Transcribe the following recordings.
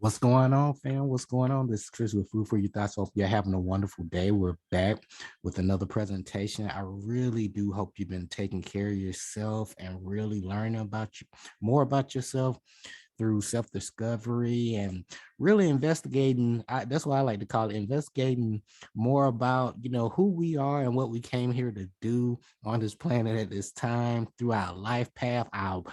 What's going on, fam? What's going on? This is Chris with Food for Your Thoughts. Hope you're having a wonderful day. We're back with another presentation. I really do hope you've been taking care of yourself and really learning about you more about yourself through self-discovery and really investigating. That's why I like to call it investigating more about, who we are and what we came here to do on this planet at this time through our life path, our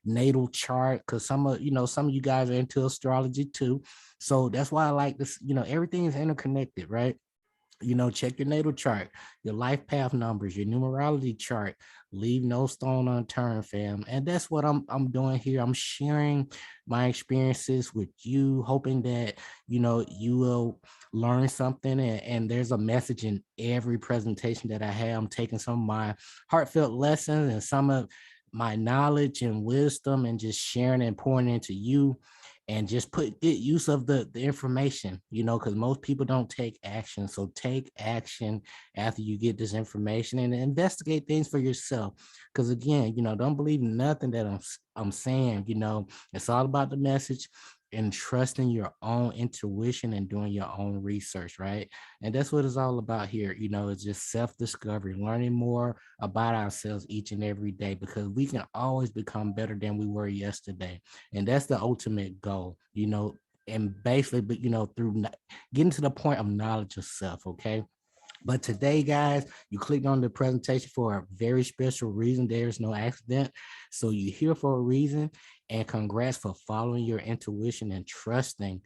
natal chart, because some of you guys are into astrology too. So that's why I like this. Everything is interconnected, right? Check your natal chart, your life path numbers, your numerology chart. Leave no stone unturned, fam. And that's what I'm doing here. I'm sharing my experiences with you, hoping that you will learn something. And there's a message in every presentation that I have. I'm taking some of my heartfelt lessons and some of my knowledge and wisdom and just sharing and pouring into you and just put good use of the information, because most people don't take action. So take action after you get this information and investigate things for yourself. Because again, don't believe nothing that I'm saying. It's all about the message and trusting your own intuition and doing your own research, right? And that's what it's all about here. It's just self-discovery, learning more about ourselves each and every day, because we can always become better than we were yesterday. And that's the ultimate goal, and basically, but through getting to the point of knowledge of self. Okay. But today, guys, you clicked on the presentation for a very special reason. There's no accident. So you're here for a reason. And congrats for following your intuition and trusting,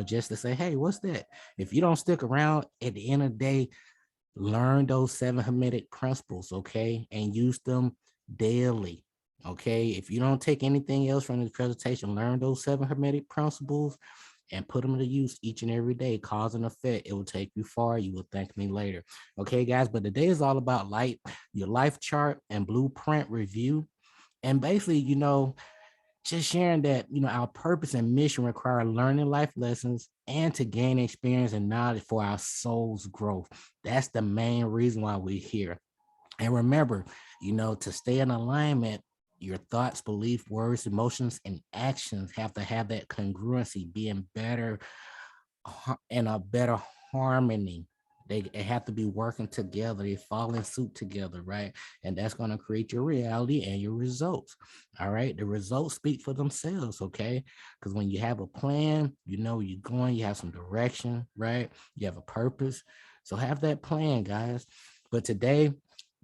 just to say, hey, what's that? If you don't stick around at the end of the day, learn those 7 Hermetic principles, okay? And use them daily, okay? If you don't take anything else from this presentation, learn those 7 Hermetic principles and put them to use each and every day. Cause and effect. It will take you far. You will thank me later. Okay, guys, but today is all about your life chart and blueprint review. And basically, just sharing that, our purpose and mission require learning life lessons and to gain experience and knowledge for our soul's growth. That's the main reason why we're here. And remember, to stay in alignment, your thoughts, beliefs, words, emotions, and actions have to have that congruency, being better in a better harmony. They have to be working together. They fall in suit together, right? And that's going to create your reality and your results. All right. The results speak for themselves, okay? Because when you have a plan, you know where you're going, you have some direction, right? You have a purpose. So have that plan, guys. But today,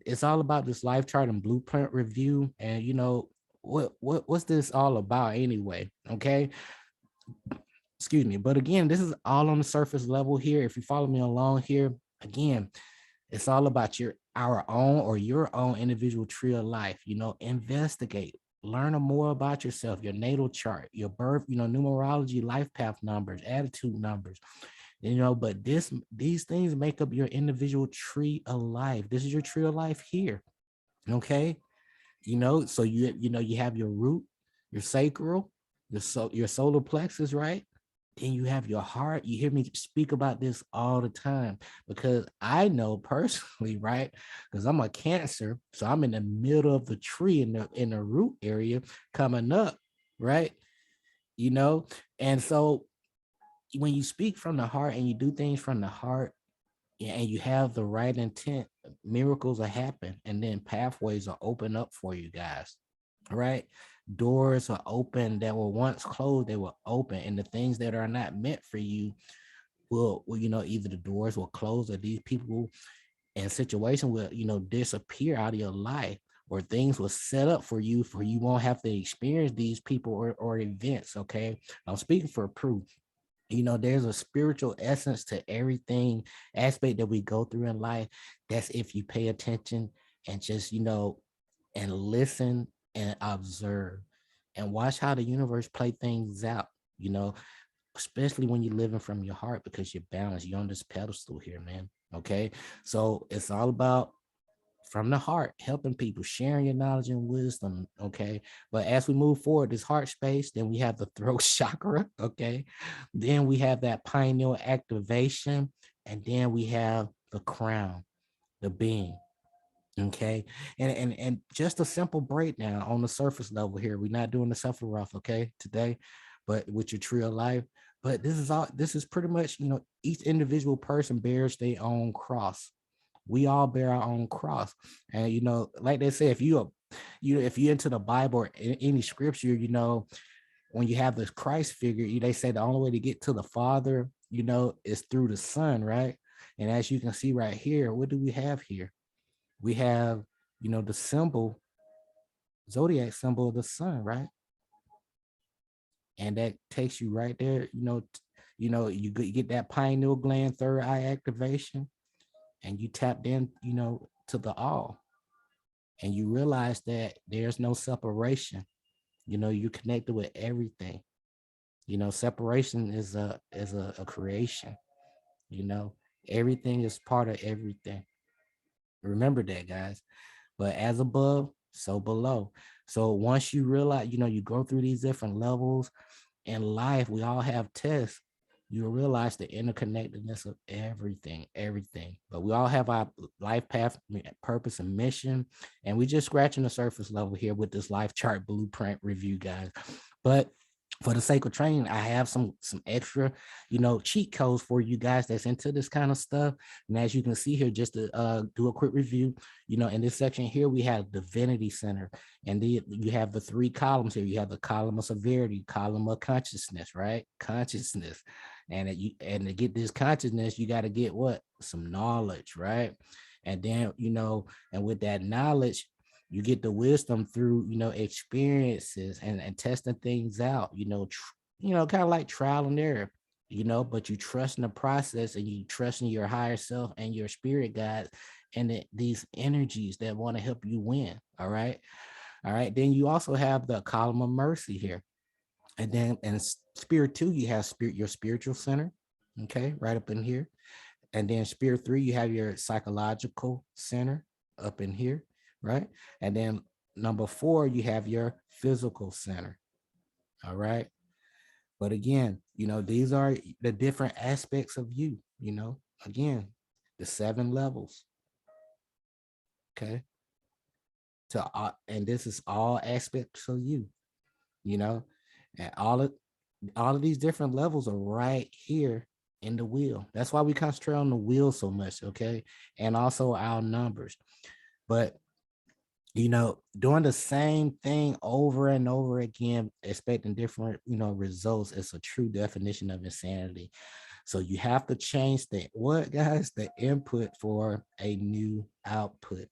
it's all about this life chart and blueprint review. And what's this all about anyway? Okay. Excuse me. But again, this is all on the surface level here. If you follow me along here, again, it's all about our own or your own individual tree of life. Investigate, learn more about yourself, your natal chart, your birth, numerology, life path numbers, attitude numbers. But these things make up your individual tree of life. This is your tree of life here. Okay. So you have your root, your sacral, your solar plexus, right? Then you have your heart. You hear me speak about this all the time because I know personally, right? Because I'm a Cancer, so I'm in the middle of the tree in the root area coming up, right? You know, and so when you speak from the heart and you do things from the heart, and you have the right intent, miracles will happen, and then pathways are open up for you guys, right? Doors are open that were once closed, they will open, and the things that are not meant for you will either the doors will close or these people and situation will disappear out of your life, or things will set up for you won't have to experience these people or events. Okay, I'm speaking for proof. There's a spiritual essence to everything aspect that we go through in life. That's if you pay attention and just and listen and observe and watch how the universe play things out, you know especially when you're living from your heart, because you're balanced, you're on this pedestal here, man. Okay, so it's all about from the heart, helping people, sharing your knowledge and wisdom. Okay. But as we move forward, this heart space, then we have the throat chakra. Okay. Then we have that pineal activation. And then we have the crown, the being. Okay. And just a simple breakdown on the surface level here. We're not doing the self rough, okay, today, but with your tree of life. But this is pretty much, each individual person bears their own cross. We all bear our own cross. And like they say, if you're into the Bible or any scripture, when you have this Christ figure, they say the only way to get to the Father, is through the Son, right? And as you can see right here, what do we have here? We have, the symbol, Zodiac symbol of the sun, right? And that takes you right there, you get that pineal gland third eye activation, and you tapped in, to the all. And you realize that there's no separation. You're connected with everything. Separation is a creation. Everything is part of everything. Remember that, guys. But as above, so below. So once you realize, you go through these different levels in life, we all have tests. You realize the interconnectedness of everything. But we all have our life path, purpose, and mission. And we just scratching the surface level here with this life chart blueprint review, guys. But for the sake of training, I have some extra, cheat codes for you guys that's into this kind of stuff. And as you can see here, just to do a quick review, in this section here, we have Divinity Center. And you have the 3 columns here. You have the column of severity, column of consciousness, right? Consciousness. And to get this consciousness, you got to get what? Some knowledge, right? And then, and with that knowledge, you get the wisdom through, experiences and testing things out, kind of like trial and error, but you trust in the process, and you trust in your higher self and your spirit guides and these energies that want to help you win. All right. Then you also have the column of mercy here. And then in spirit 2, you have your spiritual center. Okay. Right up in here. And then spirit 3, you have your psychological center up in here. Right. And then number 4, you have your physical center. All right. But again, these are the different aspects of you, again, the 7 levels. Okay. And this is all aspects of you, and all of these different levels are right here in the wheel. That's why we concentrate on the wheel so much. Okay. And also our numbers. But doing the same thing over and over again, expecting different, results, is a true definition of insanity. So you have to change the input for a new output.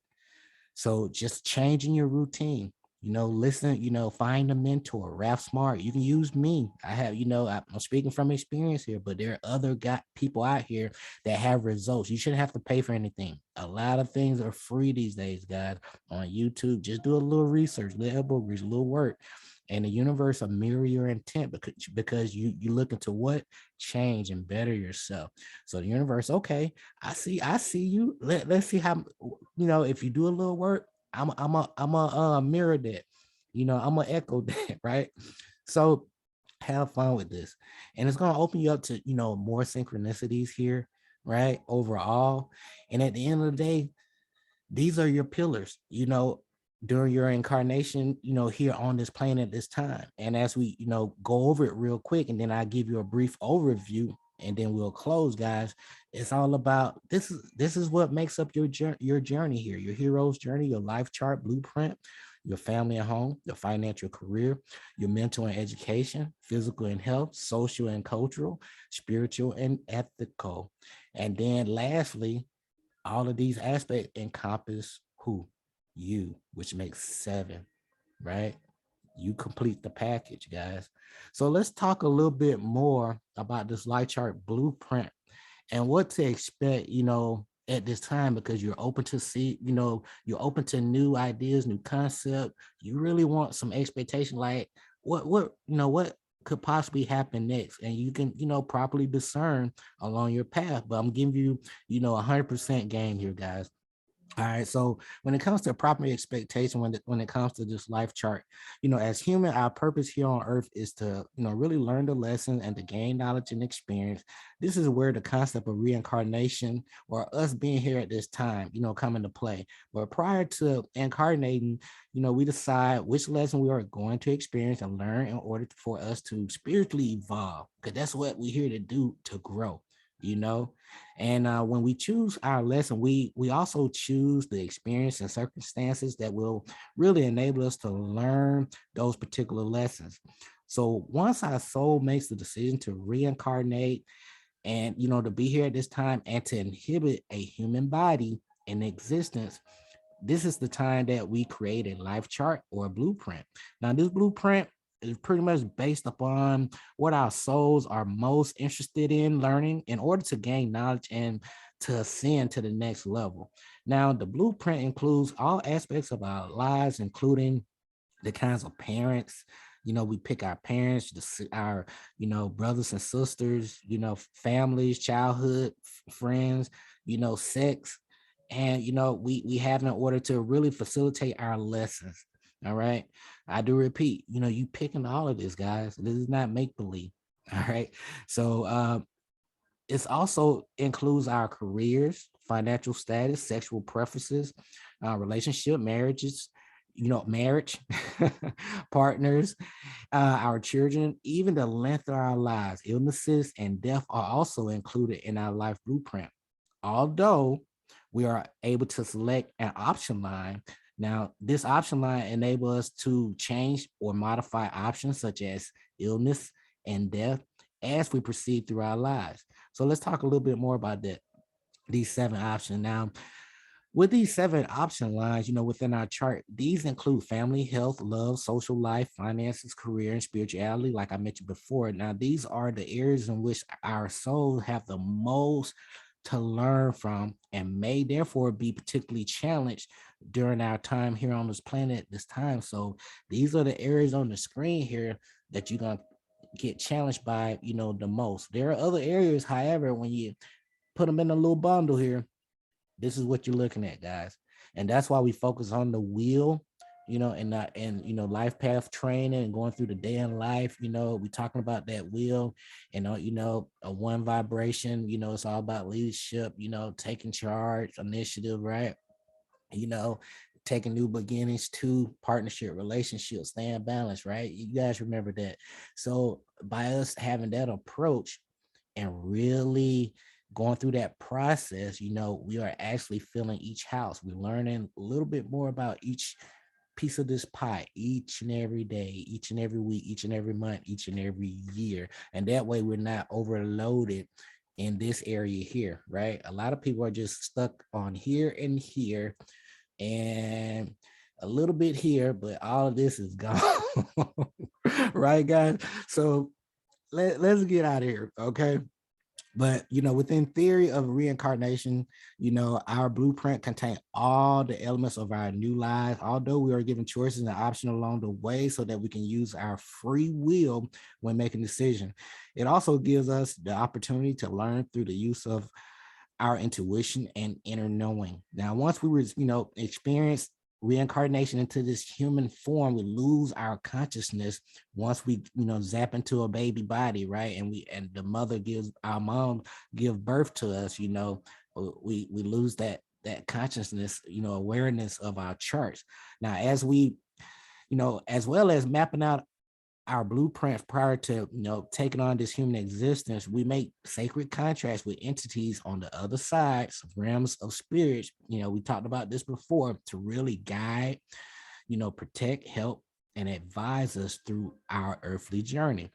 So just changing your routine, listen, find a mentor, Ralph Smart. You can use me. I have, I'm speaking from experience here, but there are other people out here that have results. You shouldn't have to pay for anything. A lot of things are free these days, guys, on YouTube. Just do a little research, little elbow grease, a little work. And the universe will mirror your intent because you looking to what? Change and better yourself. So the universe, okay, I see you. Let's see how, if you do a little work, I'm a mirror that, I'm gonna echo that, right? So have fun with this, and it's gonna open you up to, more synchronicities here, right? Overall, and at the end of the day, these are your pillars, during your incarnation, here on this planet at this time. And as we, go over it real quick, and then I give you a brief overview, and then we'll close, guys. It's all about this is what makes up your journey here, your hero's journey, your life chart blueprint, your family and home, your financial career, your mental and education, physical and health, social and cultural, spiritual and ethical. And then lastly, all of these aspects encompass who? You, which makes 7, right? You complete the package, guys. So let's talk a little bit more about this life chart blueprint and what to expect, at this time, because you're open to see, you're open to new ideas, new concept. You really want some expectation, like what could possibly happen next, and you can, properly discern along your path. But I'm giving you, 100% game here, guys. All right. So when it comes to proper expectation, when it comes to this life chart, as human, our purpose here on earth is to, really learn the lesson and to gain knowledge and experience. This is where the concept of reincarnation or us being here at this time, come into play. But prior to incarnating, we decide which lesson we are going to experience and learn in order for us to spiritually evolve. Because that's what we're here to do, to grow, you know and when we choose our lesson, we also choose the experience and circumstances that will really enable us to learn those particular lessons. So once our soul makes the decision to reincarnate and to be here at this time and to inhibit a human body in existence, this is the time that we create a life chart or a blueprint. Now, this blueprint is pretty much based upon what our souls are most interested in learning in order to gain knowledge and to ascend to the next level. Now, the blueprint includes all aspects of our lives, including the kinds of parents. We pick our parents, our brothers and sisters, families, childhood friends, sex, and we have in order to really facilitate our lessons. All right, I do repeat, you picking all of this, guys. This is not make believe. All right, so it also includes our careers, financial status, sexual preferences, relationship, marriages, marriage, partners, our children, even the length of our lives. Illnesses and death are also included in our life blueprint. Although we are able to select an option line. Now, this option line enables us to change or modify options such as illness and death as we proceed through our lives. So let's talk a little bit more about that. These 7 options. Now, with these 7 option lines, within our chart, these include family, health, love, social life, finances, career, and spirituality, like I mentioned before. Now, these are the areas in which our souls have the most to learn from and may therefore be particularly challenged during our time here on this planet at this time. So these are the areas on the screen here that you're going to get challenged by, the most. There are other areas, however, when you put them in a little bundle here, this is what you're looking at, guys. And that's why we focus on the wheel, and life path training and going through the day in life. We talking about that wheel and a one vibration. It's all about leadership, taking charge, initiative, right? you know, Taking new beginnings to partnership, relationships, staying balanced, right? You guys remember that. So by us having that approach and really going through that process, we are actually filling each house. We're learning a little bit more about each piece of this pie each and every day, each and every week, each and every month, each and every year. And that way we're not overloaded in this area here, right? A lot of people are just stuck on here and here and a little bit here, but all of this is gone. Right, guys? So let's get out of here, okay? But within theory of reincarnation, our blueprint contains all the elements of our new lives, although we are given choices and options along the way so that we can use our free will when making decisions. It also gives us the opportunity to learn through the use of our intuition and inner knowing. Now, once we were, experience reincarnation into this human form, we lose our consciousness once we, zap into a baby body, right? And the mother gives our mom give birth to us, we lose that consciousness, awareness of our charts. Now, as we, as well as mapping out our blueprints prior to taking on this human existence, we make sacred contracts with entities on the other sides, realms of spirits. We talked about this before, to really guide, protect, help, and advise us through our earthly journey.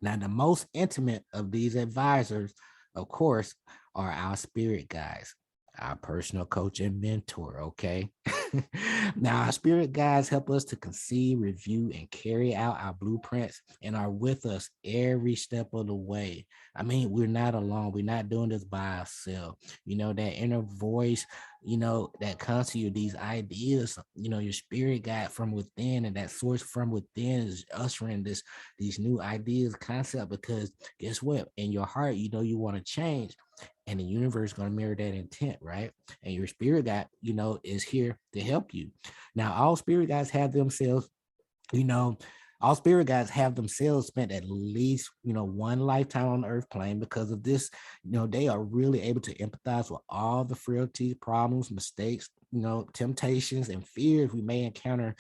Now, the most intimate of these advisors, of course, are our spirit guides, our personal coach and mentor. Okay. Now, our spirit guides help us to conceive, review, and carry out our blueprints and are with us every step of the way. I mean, we're not alone. We're not doing this by ourselves. That inner voice, that comes to you, these ideas, your spirit guide from within, and that source from within is ushering these new ideas, concept, because guess what? In your heart, you want to change. and the universe is going to mirror that intent, right? And your spirit guide, is here to help you. Now, all spirit guides have themselves, you know, all spirit guides have themselves spent at least, one lifetime on the earth plane. Because of this, they are really able to empathize with all the frailties, problems, mistakes, temptations and fears we may encounter,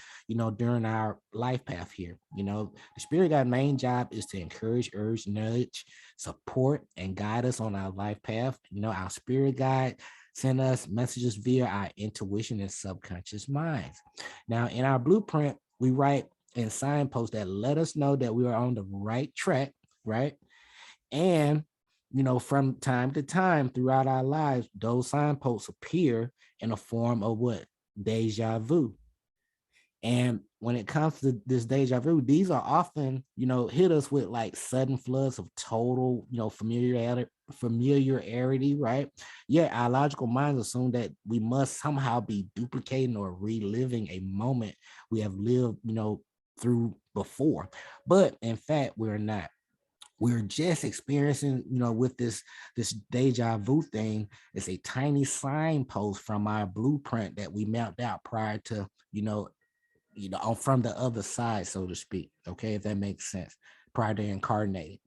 during our life path here. The spirit guide main job is to encourage, urge, nudge, support, and guide us on our life path. Our spirit guide send us messages via our intuition and subconscious minds. Now, in our blueprint, we write and signposts that let us know that we are on the right track, right? And from time to time throughout our lives, those signposts appear in a form of what? Deja vu. And when it comes to this deja vu, these are often, hit us with like sudden floods of total, familiarity, right? Yeah, our logical minds assume that we must somehow be duplicating or reliving a moment we have lived, through before. But in fact, we're not. We're just experiencing, with this deja vu thing. It's a tiny signpost from our blueprint that we mapped out prior to, from the other side, so to speak. Okay, if that makes sense, prior to incarnating.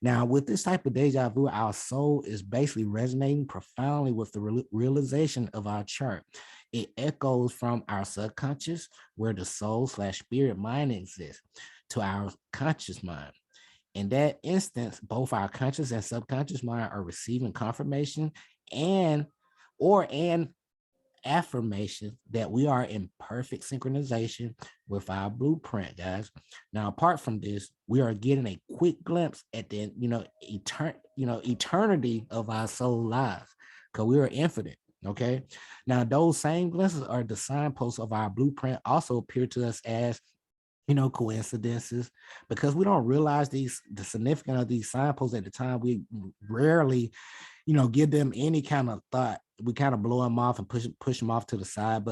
Now, with this type of deja vu, our soul is basically resonating profoundly with the realization of our chart. It echoes from our subconscious, where the soul/spirit mind exists, to our conscious mind. In that instance, both our conscious and subconscious mind are receiving confirmation and affirmation that we are in perfect synchronization with our blueprint, guys. Now, apart from this, we are getting a quick glimpse at the eternity of our soul lives, because we are infinite. Okay. Now, those same glimpses are the signposts of our blueprint, also appear to us as coincidences, because we don't realize the significance of these signposts at the time. We rarely give them any kind of thought. We kind of blow them off and push them off to the side,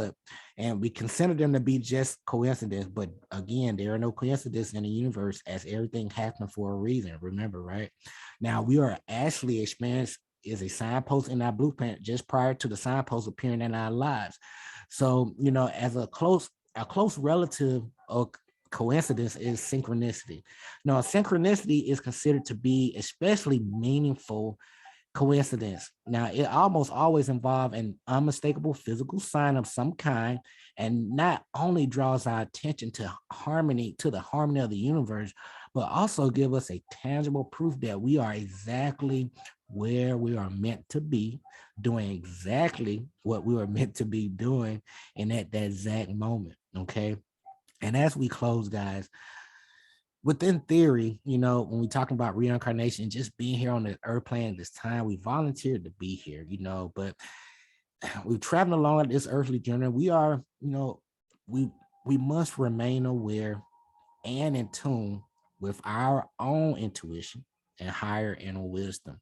and we consider them to be just coincidence. But again, there are no coincidences in the universe, as everything happened for a reason. Remember, right? Now, we are actually experienced is a signpost in our blueprint just prior to the signpost appearing in our lives. So, as a close relative of coincidence is synchronicity. Now, synchronicity is considered to be especially meaningful coincidence. Now, it almost always involves an unmistakable physical sign of some kind, and not only draws our attention to the harmony of the universe, but also give us a tangible proof that we are exactly where we are meant to be, doing exactly what we were meant to be doing in that exact moment. Okay. And as we close, guys, within theory, when we talk about reincarnation, just being here on the earth plane this time, we volunteered to be here, but we've traveled along this earthly journey. We are, we must remain aware and in tune with our own intuition and higher inner wisdom.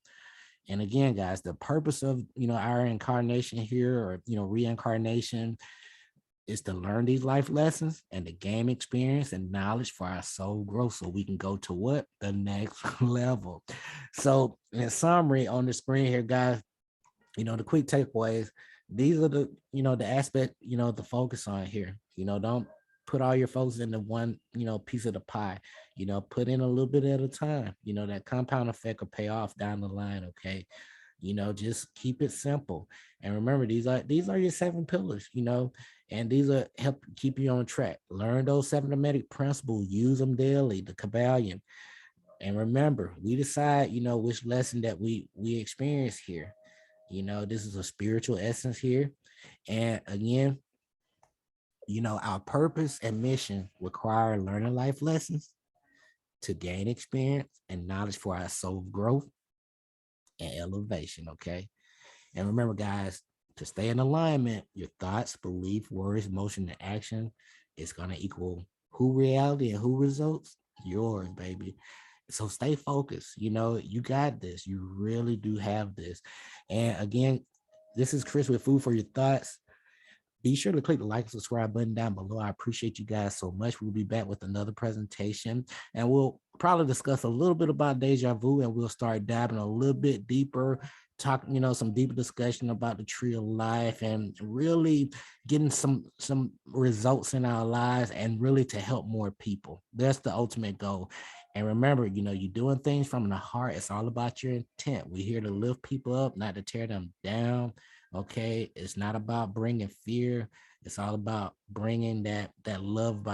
And again, guys, the purpose of, our incarnation here, or, reincarnation, is to learn these life lessons and to gain experience and knowledge for our soul growth, so we can go to what? The next level. So in summary, on the screen here, guys, the quick takeaways, these are the, the aspect, the focus on here. Don't put all your focus into one, piece of the pie. Put in a little bit at a time. That compound effect will pay off down the line. Okay. Just keep it simple. And remember, these are your 7 pillars, and these are help keep you on track. Learn those 7 Hermetic principles, use them daily, the Kabbalion. And remember, we decide, which lesson that we experience here. This is a spiritual essence here. And again, our purpose and mission require learning life lessons to gain experience and knowledge for our soul growth and elevation. Okay. And remember, guys, to stay in alignment, your thoughts, belief, words, motion, and action is going to equal who reality and who results? Yours, baby. So stay focused. You got this. You really do have this. And again, this is Chris with Food for Your Thoughts. Be sure to click the like and subscribe button down below. I appreciate you guys so much. We'll be back with another presentation, and we'll probably discuss a little bit about deja vu, and we'll start diving a little bit deeper talk, some deeper discussion about the tree of life and really getting some results in our lives and really to help more people. That's the ultimate goal. And remember, you're doing things from the heart. It's all about your intent. We're here to lift people up, not to tear them down. Okay, it's not about bringing fear. It's all about bringing that love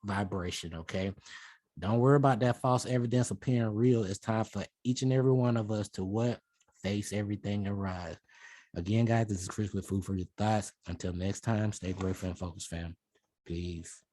vibration. Okay, don't worry about that false evidence appearing real. It's time for each and every one of us to what? Face everything and rise. Again, guys, this is Chris with Food for Your Thoughts. Until next time, stay grateful and focused, fam. Peace.